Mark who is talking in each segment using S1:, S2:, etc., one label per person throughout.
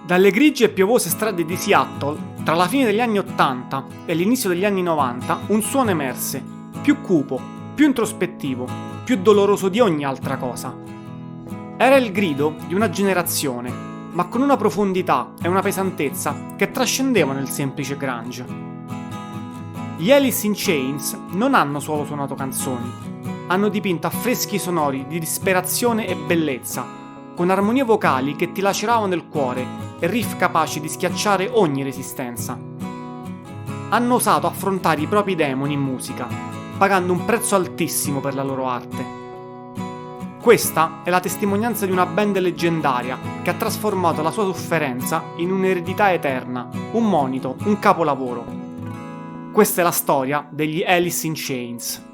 S1: Dalle grigie e piovose strade di Seattle, tra la fine degli anni 80 e l'inizio degli anni 90, un suono emerse, più cupo, più introspettivo, più doloroso di ogni altra cosa. Era il grido di una generazione, ma con una profondità e una pesantezza che trascendevano il semplice grunge. Gli Alice in Chains non hanno solo suonato canzoni, hanno dipinto affreschi sonori di disperazione e bellezza, con armonie vocali che ti laceravano il cuore e riff capaci di schiacciare ogni resistenza. Hanno osato affrontare i propri demoni in musica, pagando un prezzo altissimo per la loro arte. Questa è la testimonianza di una band leggendaria che ha trasformato la sua sofferenza in un'eredità eterna, un monito, un capolavoro. Questa è la storia degli Alice in Chains.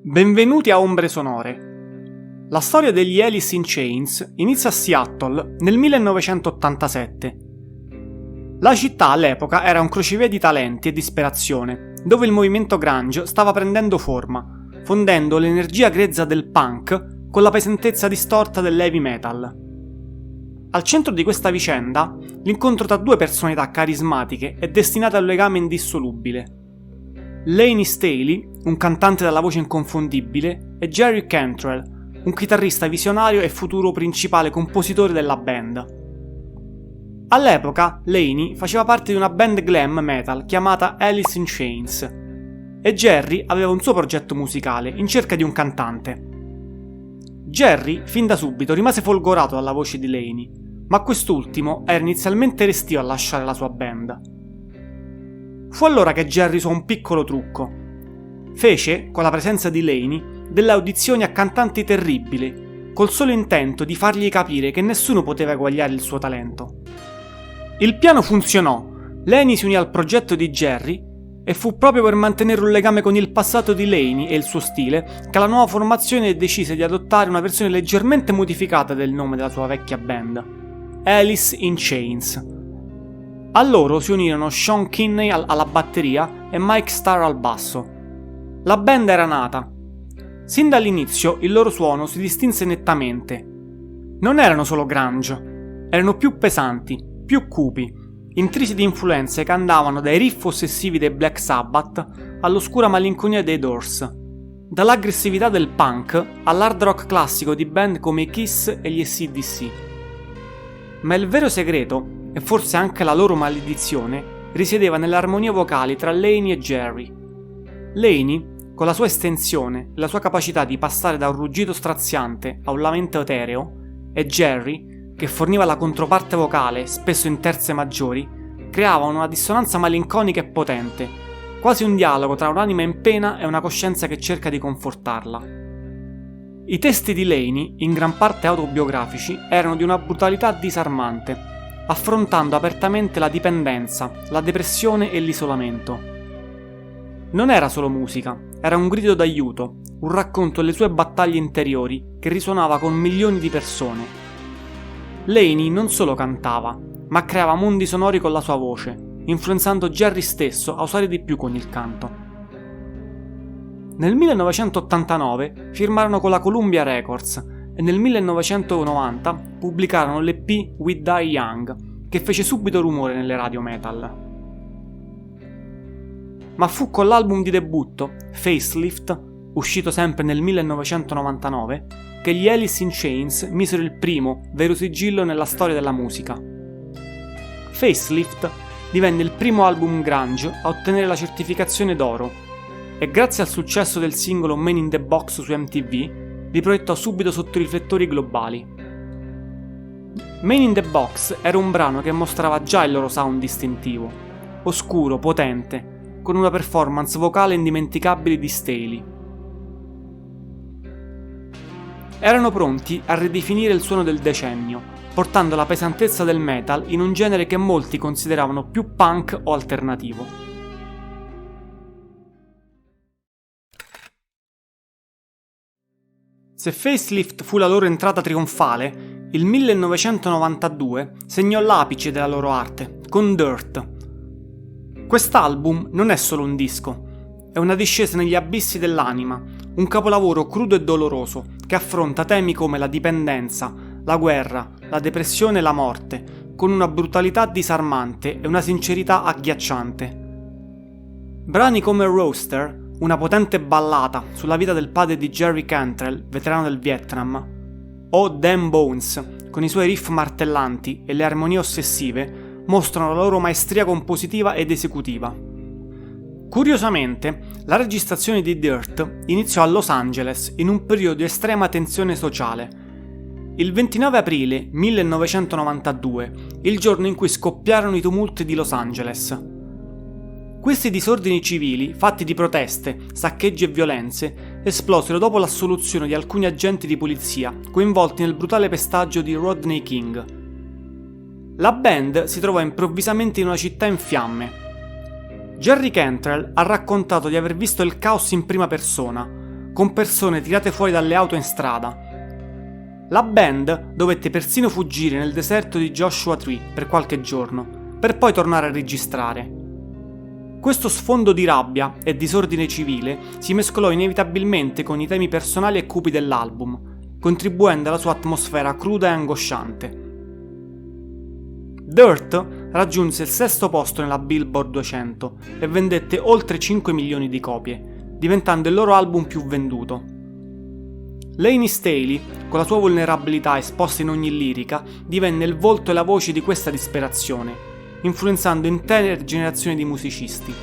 S1: Benvenuti a Ombre Sonore. La storia degli Alice in Chains inizia a Seattle nel 1987. La città all'epoca era un crocevia di talenti e disperazione, dove il movimento grunge stava prendendo forma, fondendo l'energia grezza del punk con la pesantezza distorta dell'heavy metal. Al centro di questa vicenda, l'incontro tra due personalità carismatiche è destinato a un legame indissolubile. Layne Staley, un cantante dalla voce inconfondibile, e Jerry Cantrell, un chitarrista visionario e futuro principale compositore della band. All'epoca, Layne faceva parte di una band glam metal chiamata Alice in Chains, e Jerry aveva un suo progetto musicale in cerca di un cantante. Jerry, fin da subito, rimase folgorato dalla voce di Layne, ma quest'ultimo era inizialmente restio a lasciare la sua band. Fu allora che Jerry usò un piccolo trucco. Fece, con la presenza di Layne, delle audizioni a cantanti terribili, col solo intento di fargli capire che nessuno poteva eguagliare il suo talento. Il piano funzionò, Layne si unì al progetto di Jerry e fu proprio per mantenere un legame con il passato di Layne e il suo stile che la nuova formazione decise di adottare una versione leggermente modificata del nome della sua vecchia band, Alice in Chains. A loro si unirono Sean Kinney alla batteria e Mike Starr al basso. La band era nata. Sin dall'inizio il loro suono si distinse nettamente. Non erano solo grunge, erano più pesanti, più cupi, intrisi di influenze che andavano dai riff ossessivi dei Black Sabbath all'oscura malinconia dei Doors, dall'aggressività del punk all'hard rock classico di band come i Kiss e gli AC/DC. Ma il vero segreto, e forse anche la loro maledizione, risiedeva nelle armonie vocali tra Layne e Jerry. Layne, con la sua estensione e la sua capacità di passare da un ruggito straziante a un lamento etereo, e Jerry, che forniva la controparte vocale, spesso in terze maggiori, creavano una dissonanza malinconica e potente, quasi un dialogo tra un'anima in pena e una coscienza che cerca di confortarla. I testi di Layne, in gran parte autobiografici, erano di una brutalità disarmante, affrontando apertamente la dipendenza, la depressione e l'isolamento. Non era solo musica, era un grido d'aiuto, un racconto delle sue battaglie interiori che risuonava con milioni di persone. Layne non solo cantava, ma creava mondi sonori con la sua voce, influenzando Jerry stesso a usare di più con il canto. Nel 1989 firmarono con la Columbia Records e nel 1990 pubblicarono l'EP We Die Young, che fece subito rumore nelle radio metal. Ma fu con l'album di debutto, Facelift, uscito sempre nel 1999, che gli Alice in Chains misero il primo vero sigillo nella storia della musica. Facelift divenne il primo album grunge a ottenere la certificazione d'oro e grazie al successo del singolo Man in the Box su MTV li proiettò subito sotto i riflettori globali. Man in the Box era un brano che mostrava già il loro sound distintivo, oscuro, potente, con una performance vocale indimenticabile di Staley. Erano pronti a ridefinire il suono del decennio, portando la pesantezza del metal in un genere che molti consideravano più punk o alternativo. Se Facelift fu la loro entrata trionfale, il 1992 segnò l'apice della loro arte, con Dirt. Quest'album non è solo un disco, è una discesa negli abissi dell'anima, un capolavoro crudo e doloroso che affronta temi come la dipendenza, la guerra, la depressione e la morte, con una brutalità disarmante e una sincerità agghiacciante. Brani come Roaster, una potente ballata sulla vita del padre di Jerry Cantrell, veterano del Vietnam, o Damn Bones, con i suoi riff martellanti e le armonie ossessive, mostrano la loro maestria compositiva ed esecutiva. Curiosamente, la registrazione di Dirt iniziò a Los Angeles in un periodo di estrema tensione sociale. Il 29 aprile 1992, il giorno in cui scoppiarono i tumulti di Los Angeles. Questi disordini civili, fatti di proteste, saccheggi e violenze, esplosero dopo l'assoluzione di alcuni agenti di polizia coinvolti nel brutale pestaggio di Rodney King. La band si trovò improvvisamente in una città in fiamme. Jerry Cantrell ha raccontato di aver visto il caos in prima persona, con persone tirate fuori dalle auto in strada. La band dovette persino fuggire nel deserto di Joshua Tree per qualche giorno, per poi tornare a registrare. Questo sfondo di rabbia e disordine civile si mescolò inevitabilmente con i temi personali e cupi dell'album, contribuendo alla sua atmosfera cruda e angosciante. Dirt raggiunse il 6° posto nella Billboard 200 e vendette oltre 5 milioni di copie, diventando il loro album più venduto. Laney Staley, con la sua vulnerabilità esposta in ogni lirica, divenne il volto e la voce di questa disperazione, influenzando intere generazioni di musicisti.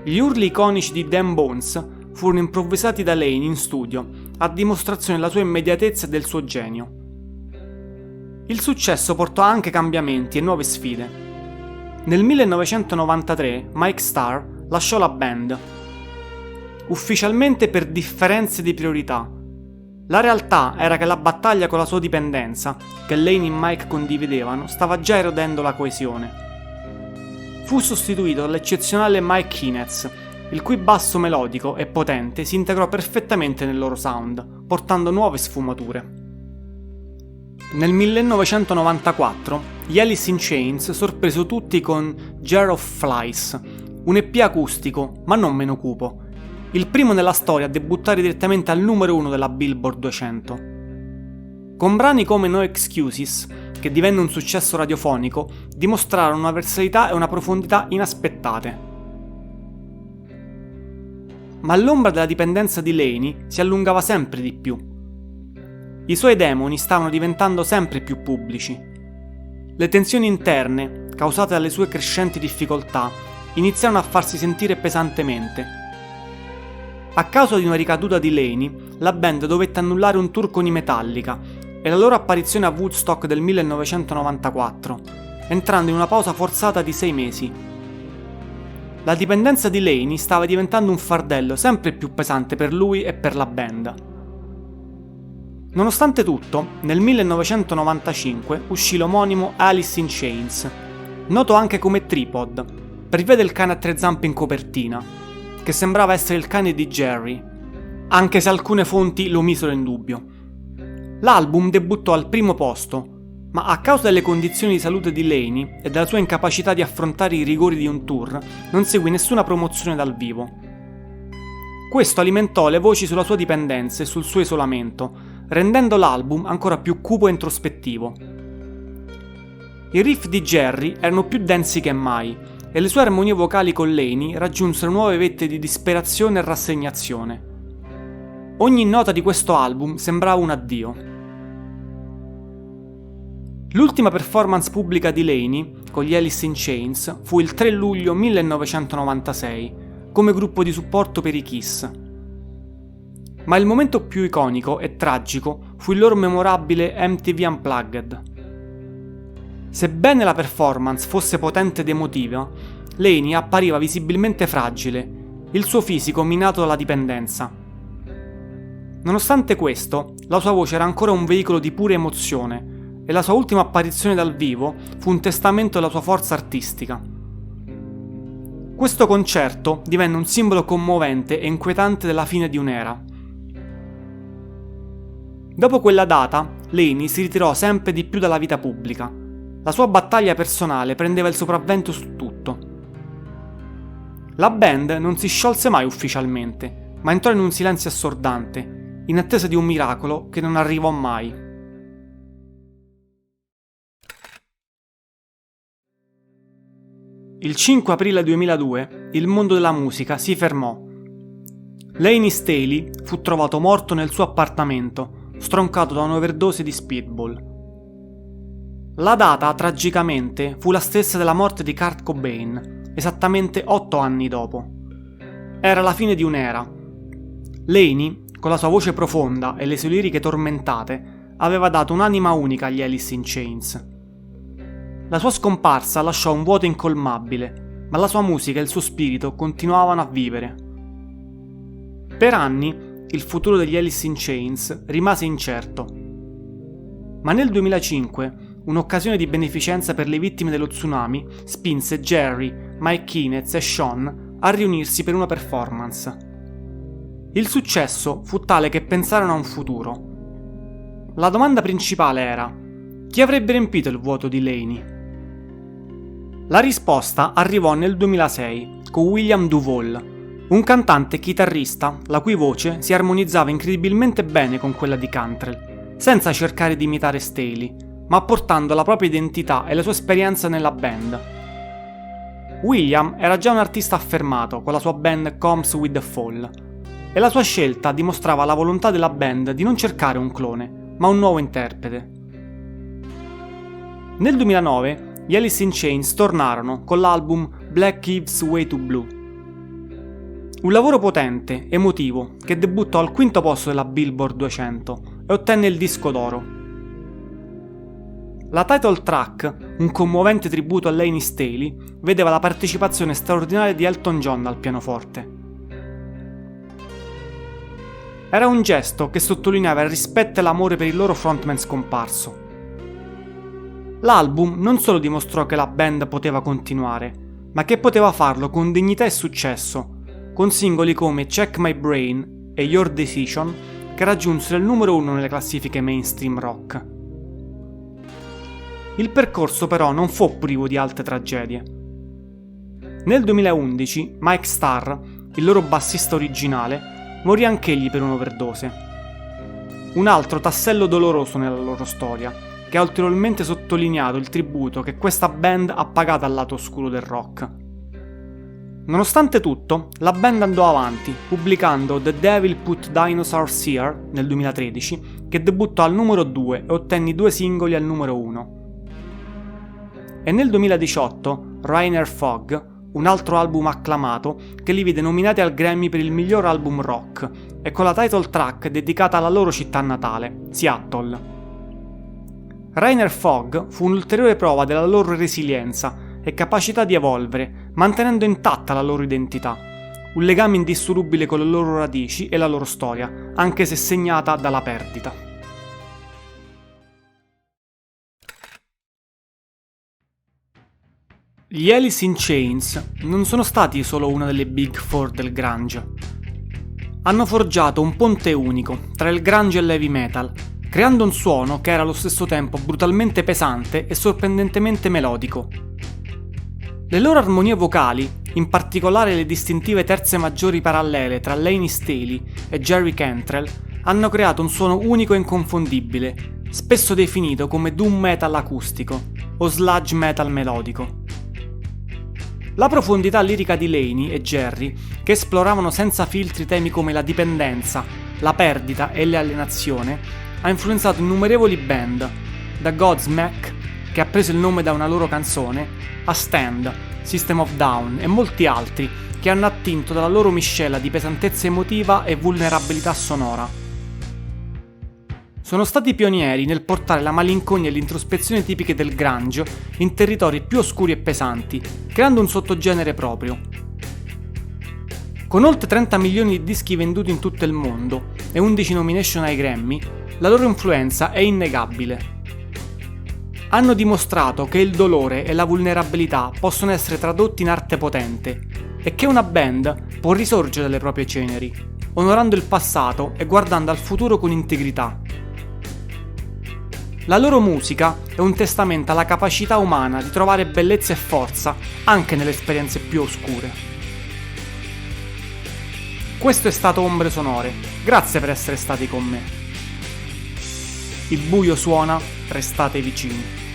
S1: Gli urli iconici di Damn Bones furono improvvisati da Laney in studio, a dimostrazione della sua immediatezza e del suo genio. Il successo portò anche cambiamenti e nuove sfide. Nel 1993 Mike Starr lasciò la band, ufficialmente per differenze di priorità. La realtà era che la battaglia con la sua dipendenza, che Laney e Mike condividevano, stava già erodendo la coesione. Fu sostituito dall'eccezionale Mike Hinez, il cui basso melodico e potente si integrò perfettamente nel loro sound, portando nuove sfumature. Nel 1994 gli Alice in Chains sorpresero tutti con Jar of Flies, un EP acustico, ma non meno cupo, il primo nella storia a debuttare direttamente al numero 1 della Billboard 200. Con brani come No Excuses, che divenne un successo radiofonico, dimostrarono una versatilità e una profondità inaspettate. Ma l'ombra della dipendenza di Laney si allungava sempre di più. I suoi demoni stavano diventando sempre più pubblici. Le tensioni interne, causate dalle sue crescenti difficoltà, iniziarono a farsi sentire pesantemente. A causa di una ricaduta di Laney, la band dovette annullare un tour con i Metallica e la loro apparizione a Woodstock del 1994, entrando in una pausa forzata di 6 mesi. La dipendenza di Laney stava diventando un fardello sempre più pesante per lui e per la band. Nonostante tutto, nel 1995 uscì l'omonimo Alice in Chains, noto anche come Tripod, per via del cane a 3 zampe in copertina, che sembrava essere il cane di Jerry, anche se alcune fonti lo misero in dubbio. L'album debuttò al 1° posto, ma a causa delle condizioni di salute di Laney e della sua incapacità di affrontare i rigori di un tour, non seguì nessuna promozione dal vivo. Questo alimentò le voci sulla sua dipendenza e sul suo isolamento, rendendo l'album ancora più cupo e introspettivo. I riff di Jerry erano più densi che mai, e le sue armonie vocali con Laney raggiunsero nuove vette di disperazione e rassegnazione. Ogni nota di questo album sembrava un addio. L'ultima performance pubblica di Laney, con gli Alice in Chains, fu il 3 luglio 1996, come gruppo di supporto per i Kiss. Ma il momento più iconico e tragico fu il loro memorabile MTV Unplugged. Sebbene la performance fosse potente ed emotiva, Laney appariva visibilmente fragile, il suo fisico minato dalla dipendenza. Nonostante questo, la sua voce era ancora un veicolo di pura emozione e la sua ultima apparizione dal vivo fu un testamento della sua forza artistica. Questo concerto divenne un simbolo commovente e inquietante della fine di un'era. Dopo quella data, Laney si ritirò sempre di più dalla vita pubblica. La sua battaglia personale prendeva il sopravvento su tutto. La band non si sciolse mai ufficialmente, ma entrò in un silenzio assordante, in attesa di un miracolo che non arrivò mai. Il 5 aprile 2002 il mondo della musica si fermò. Layne Staley fu trovato morto nel suo appartamento, stroncato da un'overdose di speedball. La data, tragicamente, fu la stessa della morte di Kurt Cobain, esattamente 8 anni dopo. Era la fine di un'era. Laney, con la sua voce profonda e le sue liriche tormentate, aveva dato un'anima unica agli Alice in Chains. La sua scomparsa lasciò un vuoto incolmabile, ma la sua musica e il suo spirito continuavano a vivere. Per anni il futuro degli Alice in Chains rimase incerto. Ma nel 2005 un'occasione di beneficenza per le vittime dello tsunami spinse Jerry, Mike Inez e Sean a riunirsi per una performance. Il successo fu tale che pensarono a un futuro. La domanda principale era: chi avrebbe riempito il vuoto di Laney? La risposta arrivò nel 2006 con William DuVall, un cantante e chitarrista la cui voce si armonizzava incredibilmente bene con quella di Cantrell, senza cercare di imitare Staley, ma portando la propria identità e la sua esperienza nella band. William era già un artista affermato con la sua band Comes With The Fall, e la sua scelta dimostrava la volontà della band di non cercare un clone, ma un nuovo interprete. Nel 2009 gli Alice in Chains tornarono con l'album Black Gives Way to Blue. Un lavoro potente, emotivo, che debuttò al 5° posto della Billboard 200 e ottenne il disco d'oro. La title track, un commovente tributo a Layne Staley, vedeva la partecipazione straordinaria di Elton John al pianoforte. Era un gesto che sottolineava il rispetto e l'amore per il loro frontman scomparso. L'album non solo dimostrò che la band poteva continuare, ma che poteva farlo con dignità e successo, con singoli come Check My Brain e Your Decision che raggiunsero il numero 1 nelle classifiche mainstream rock. Il percorso però non fu privo di altre tragedie. Nel 2011 Mike Starr, il loro bassista originale, morì anch'egli per un'overdose. Un altro tassello doloroso nella loro storia, che ha ulteriormente sottolineato il tributo che questa band ha pagato al lato oscuro del rock. Nonostante tutto, la band andò avanti, pubblicando The Devil Put Dinosaurs Here nel 2013, che debuttò al numero 2 e ottenne 2 singoli al numero 1. E nel 2018 Rainer Fogg, un altro album acclamato che li vide nominati al Grammy per il miglior album rock e con la title track dedicata alla loro città natale, Seattle. Rainer Fogg fu un'ulteriore prova della loro resilienza e capacità di evolvere, mantenendo intatta la loro identità, un legame indissolubile con le loro radici e la loro storia, anche se segnata dalla perdita. Gli Alice in Chains non sono stati solo una delle Big Four del grunge. Hanno forgiato un ponte unico tra il grunge e l'heavy metal, creando un suono che era allo stesso tempo brutalmente pesante e sorprendentemente melodico. Le loro armonie vocali, in particolare le distintive terze maggiori parallele tra Layne Staley e Jerry Cantrell, hanno creato un suono unico e inconfondibile, spesso definito come doom metal acustico o sludge metal melodico. La profondità lirica di Laney e Jerry, che esploravano senza filtri temi come la dipendenza, la perdita e l'alienazione, ha influenzato innumerevoli band, da Godsmack, che ha preso il nome da una loro canzone, a Stand, System of Down e molti altri che hanno attinto dalla loro miscela di pesantezza emotiva e vulnerabilità sonora. Sono stati pionieri nel portare la malinconia e l'introspezione tipiche del grunge in territori più oscuri e pesanti, creando un sottogenere proprio. Con oltre 30 milioni di dischi venduti in tutto il mondo e 11 nomination ai Grammy, la loro influenza è innegabile. Hanno dimostrato che il dolore e la vulnerabilità possono essere tradotti in arte potente e che una band può risorgere dalle proprie ceneri, onorando il passato e guardando al futuro con integrità. La loro musica è un testamento alla capacità umana di trovare bellezza e forza anche nelle esperienze più oscure. Questo è stato Ombre Sonore, grazie per essere stati con me. Il buio suona, restate vicini.